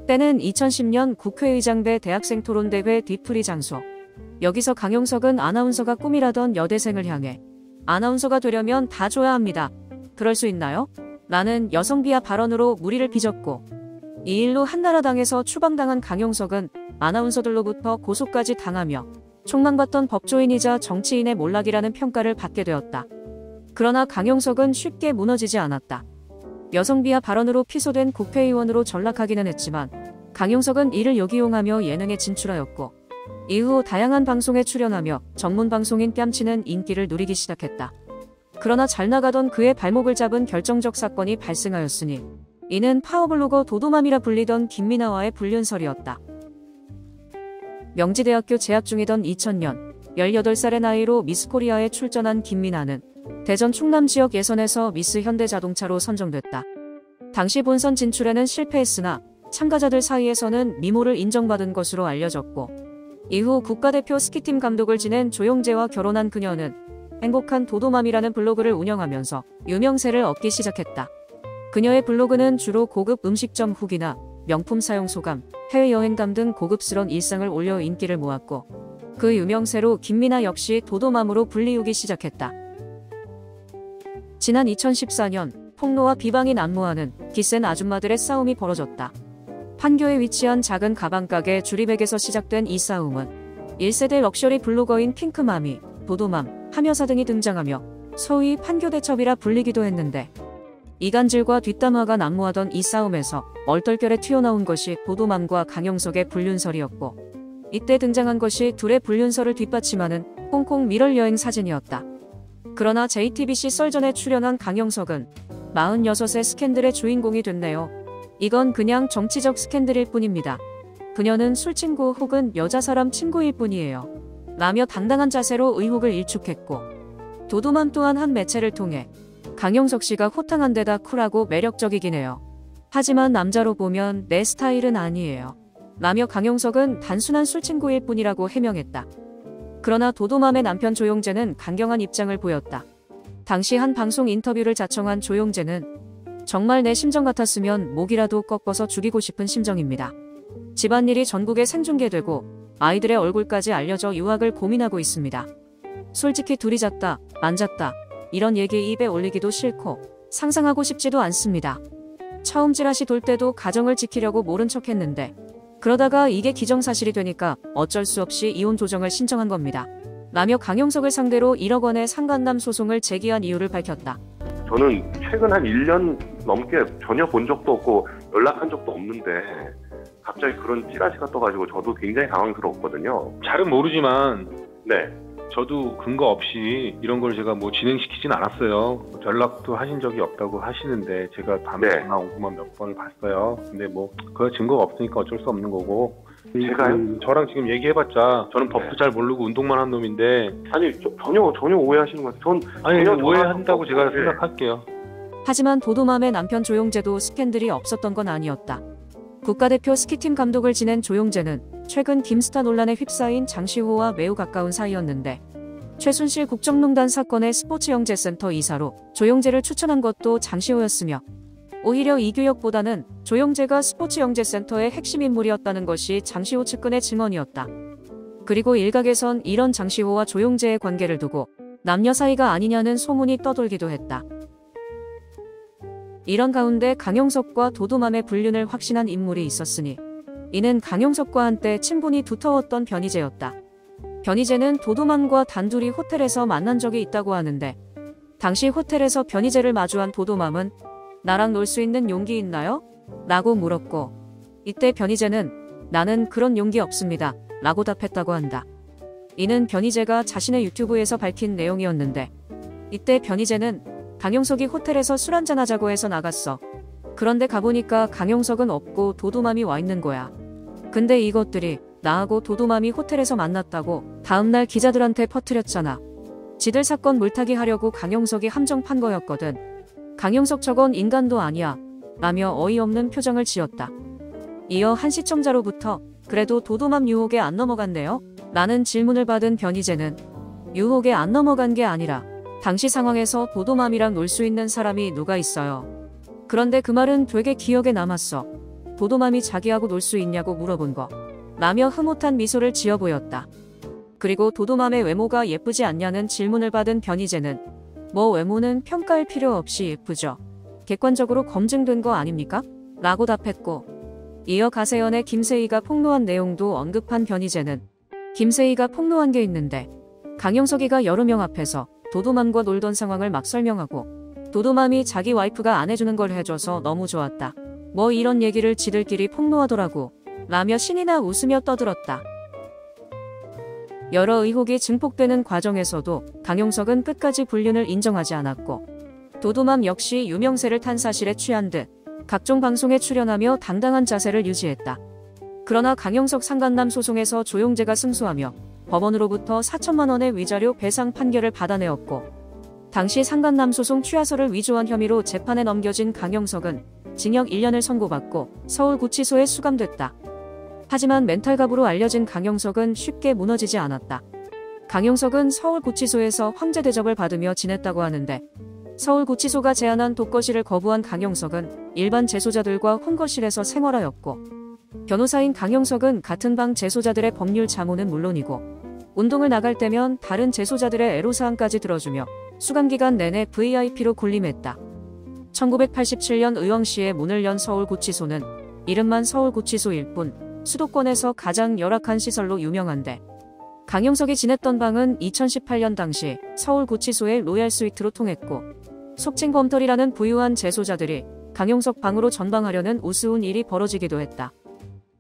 때는 2010년 국회의장배 대학생 토론대회 뒤풀이 장소. 여기서 강용석은 아나운서가 꿈이라던 여대생을 향해 아나운서가 되려면 다 줘야 합니다. 그럴 수 있나요? 라는 여성 비하 발언으로 물의를 빚었고, 이 일로 한나라당에서 추방당한 강용석은 아나운서들로부터 고소까지 당하며 촉망받던 법조인이자 정치인의 몰락이라는 평가를 받게 되었다. 그러나 강용석은 쉽게 무너지지 않았다. 여성 비하 발언으로 피소된 국회의원으로 전락하기는 했지만 강용석은 이를 역이용하며 예능에 진출하였고, 이후 다양한 방송에 출연하며 전문 방송인 뺨치는 인기를 누리기 시작했다. 그러나 잘 나가던 그의 발목을 잡은 결정적 사건이 발생하였으니 이는 파워블로거 도도맘이라 불리던 김미나와의 불륜설이었다. 명지대학교 재학 중이던 2000년 18살의 나이로 미스코리아에 출전한 김미나는 대전 충남 지역 예선에서 미스 현대자동차로 선정됐다. 당시 본선 진출에는 실패했으나 참가자들 사이에서는 미모를 인정받은 것으로 알려졌고, 이후 국가대표 스키팀 감독을 지낸 조용재와 결혼한 그녀는 행복한 도도맘이라는 블로그를 운영하면서 유명세를 얻기 시작했다. 그녀의 블로그는 주로 고급 음식점 후기나 명품 사용 소감, 해외여행담 등 고급스런 일상을 올려 인기를 모았고, 그 유명세로 김미나 역시 도도맘으로 불리우기 시작했다. 지난 2014년 폭로와 비방이 난무하는 기센 아줌마들의 싸움이 벌어졌다. 판교에 위치한 작은 가방가게 주리백에서 시작된 이 싸움은 1세대 럭셔리 블로거인 핑크맘이, 도도맘, 함여사 등이 등장하며 소위 판교대첩이라 불리기도 했는데, 이간질과 뒷담화가 난무하던 이 싸움에서 얼떨결에 튀어나온 것이 도도맘과 강용석의 불륜설이었고, 이때 등장한 것이 둘의 불륜설을 뒷받침하는 홍콩 미럴 여행 사진이었다. 그러나 JTBC 썰전에 출연한 강용석은 46의 스캔들의 주인공이 됐네요. 이건 그냥 정치적 스캔들일 뿐입니다. 그녀는 술친구 혹은 여자 사람 친구일 뿐이에요. 라며 당당한 자세로 의혹을 일축했고, 도도맘 또한 한 매체를 통해 강용석 씨가 호탕한 데다 쿨하고 매력적이긴 해요. 하지만 남자로 보면 내 스타일은 아니에요. 라며 강용석은 단순한 술친구일 뿐이라고 해명했다. 그러나 도도맘의 남편 조용재는 강경한 입장을 보였다. 당시 한 방송 인터뷰를 자청한 조용재는 정말 내 심정 같았으면 목이라도 꺾어서 죽이고 싶은 심정입니다. 집안일이 전국에 생중계되고 아이들의 얼굴까지 알려져 유학을 고민하고 있습니다. 솔직히 둘이 잤다, 안 잤다 이런 얘기 입에 올리기도 싫고 상상하고 싶지도 않습니다. 처음 찌라시 돌 때도 가정을 지키려고 모른 척했는데 그러다가 이게 기정사실이 되니까 어쩔 수 없이 이혼 조정을 신청한 겁니다. 라며 강용석을 상대로 1억 원의 상간남 소송을 제기한 이유를 밝혔다. 저는 최근 한 1년 넘게 전혀 본 적도 없고 연락한 적도 없는데 갑자기 그런 찌라시가 떠가지고 저도 굉장히 당황스러웠거든요. 잘은 모르지만 네. 저도 근거 없이 이런 걸 제가 뭐 진행시키진 않았어요. 연락도 하신 적이 없다고 하시는데 제가 밤에 전화 온 것만 몇 번을 봤어요. 근데 뭐 그 증거가 없으니까 어쩔 수 없는 거고. 제가요? 저랑 지금 얘기해봤자 저는 법도 잘 모르고 운동만 한 놈인데. 아니 전혀 오해하시는 것 같아요. 아니 오해한다고 제가 생각할게요. 하지만 도도맘의 남편 조용재도 스캔들이 없었던 건 아니었다. 국가대표 스키팀 감독을 지낸 조용재는 최근 김스타 논란에 휩싸인 장시호와 매우 가까운 사이였는데, 최순실 국정농단 사건의 스포츠영재센터 이사로 조용재를 추천한 것도 장시호였으며, 오히려 이규혁보다는 조용재가 스포츠영재센터의 핵심 인물이었다는 것이 장시호 측근의 증언이었다. 그리고 일각에선 이런 장시호와 조용재의 관계를 두고 남녀 사이가 아니냐는 소문이 떠돌기도 했다. 이런 가운데 강용석과 도도맘의 불륜을 확신한 인물이 있었으니 이는 강용석과 한때 친분이 두터웠던 변희재였다. 변희재는 도도맘과 단둘이 호텔에서 만난 적이 있다고 하는데, 당시 호텔에서 변희재를 마주한 도도맘은 나랑 놀 수 있는 용기 있나요? 라고 물었고, 이때 변희재는 나는 그런 용기 없습니다 라고 답했다고 한다. 이는 변희재가 자신의 유튜브에서 밝힌 내용이었는데, 이때 변희재는 강용석이 호텔에서 술 한잔 하자고 해서 나갔어. 그런데 가보니까 강용석은 없고 도도맘이 와 있는 거야. 근데 이것들이 나하고 도도맘이 호텔에서 만났다고 다음날 기자들한테 퍼뜨렸잖아. 지들 사건 물타기 하려고 강용석이 함정 판 거였거든. 강용석 저건 인간도 아니야 라며 어이없는 표정을 지었다. 이어 한 시청자로부터 그래도 도도맘 유혹에 안 넘어갔네요? 라는 질문을 받은 변희재는 유혹에 안 넘어간 게 아니라 당시 상황에서 도도맘이랑 놀 수 있는 사람이 누가 있어요. 그런데 그 말은 되게 기억에 남았어. 도도맘이 자기하고 놀 수 있냐고 물어본 거 라며 흐뭇한 미소를 지어 보였다. 그리고 도도맘의 외모가 예쁘지 않냐는 질문을 받은 변희재는 뭐 외모는 평가할 필요 없이 예쁘죠. 객관적으로 검증된 거 아닙니까? 라고 답했고, 이어 가세연의 김세희가 폭로한 내용도 언급한 변희재는 김세희가 폭로한 게 있는데 강영석이가 여러 명 앞에서 도도맘과 놀던 상황을 막 설명하고 도도맘이 자기 와이프가 안 해주는 걸 해줘서 너무 좋았다. 뭐 이런 얘기를 지들끼리 폭로하더라고 라며 신이나 웃으며 떠들었다. 여러 의혹이 증폭되는 과정에서도 강용석은 끝까지 불륜을 인정하지 않았고 도도맘 역시 유명세를 탄 사실에 취한 듯 각종 방송에 출연하며 당당한 자세를 유지했다. 그러나 강용석 상간남 소송에서 조용재가 승소하며 법원으로부터 4천만 원의 위자료 배상 판결을 받아내었고 당시 상간남 소송 취하서를 위조한 혐의로 재판에 넘겨진 강용석은 징역 1년을 선고받고 서울구치소에 수감됐다. 하지만 멘탈갑으로 알려진 강용석은 쉽게 무너지지 않았다. 강용석은 서울구치소에서 황제 대접을 받으며 지냈다고 하는데 서울구치소가 제안한 독거실을 거부한 강용석은 일반 재소자들과 혼거실에서 생활하였고 변호사인 강용석은 같은 방 재소자들의 법률 자문은 물론이고 운동을 나갈 때면 다른 재소자들의 애로사항까지 들어주며 수감기간 내내 VIP로 군림했다. 1987년 의왕시에 문을 연 서울구치소는 이름만 서울구치소일 뿐 수도권에서 가장 열악한 시설로 유명한데 강용석이 지냈던 방은 2018년 당시 서울구치소의 로얄 스위트로 통했고 속칭 범털이라는 부유한 재소자들이 강용석 방으로 전방하려는 우스운 일이 벌어지기도 했다.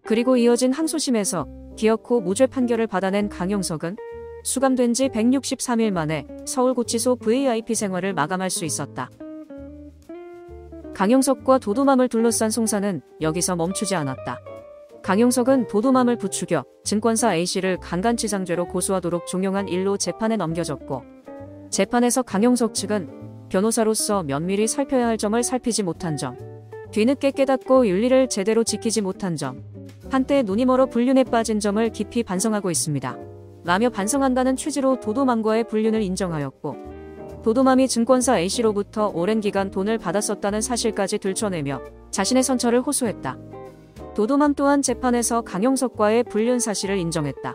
그리고 이어진 항소심에서 기어코 무죄 판결을 받아낸 강용석은 수감된 지 163일 만에 서울구치소 VIP 생활을 마감할 수 있었다. 강용석과 도도맘을 둘러싼 송사는 여기서 멈추지 않았다. 강용석은 도도맘을 부추겨 증권사 A씨를 강간치상죄로 고소하도록 종용한 일로 재판에 넘겨졌고 재판에서 강용석 측은 변호사로서 면밀히 살펴야 할 점을 살피지 못한 점, 뒤늦게 깨닫고 윤리를 제대로 지키지 못한 점, 한때 눈이 멀어 불륜에 빠진 점을 깊이 반성하고 있습니다. 라며 반성한다는 취지로 도도맘과의 불륜을 인정하였고 도도맘이 증권사 A씨로부터 오랜 기간 돈을 받았었다는 사실까지 들춰내며 자신의 선처를 호소했다. 도도맘 또한 재판에서 강용석과의 불륜 사실을 인정했다.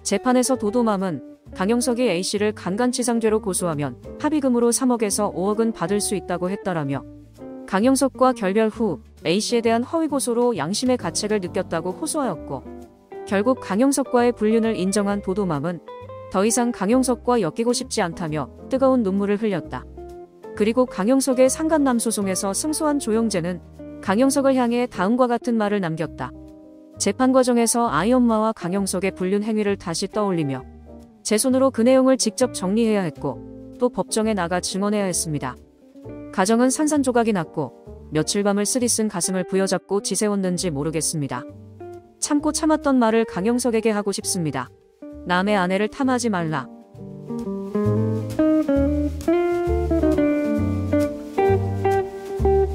재판에서 도도맘은 강용석이 A씨를 강간치상죄로 고소하면 합의금으로 3억에서 5억은 받을 수 있다고 했다라며 강용석과 결별 후 A씨에 대한 허위 고소로 양심의 가책을 느꼈다고 호소하였고 결국 강용석과의 불륜을 인정한 도도맘은 더 이상 강용석과 엮이고 싶지 않다며 뜨거운 눈물을 흘렸다. 그리고 강용석의 상간남 소송에서 승소한 조용재는 강용석을 향해 다음과 같은 말을 남겼다. 재판 과정에서 아이 엄마와 강용석의 불륜 행위를 다시 떠올리며 제 손으로 그 내용을 직접 정리해야 했고 또 법정에 나가 증언해야 했습니다. 가정은 산산조각이 났고 며칠 밤을 쓰디쓴 가슴을 부여잡고 지새웠는지 모르겠습니다. 참고 참았던 말을 강용석에게 하고 싶습니다. 남의 아내를 탐하지 말라.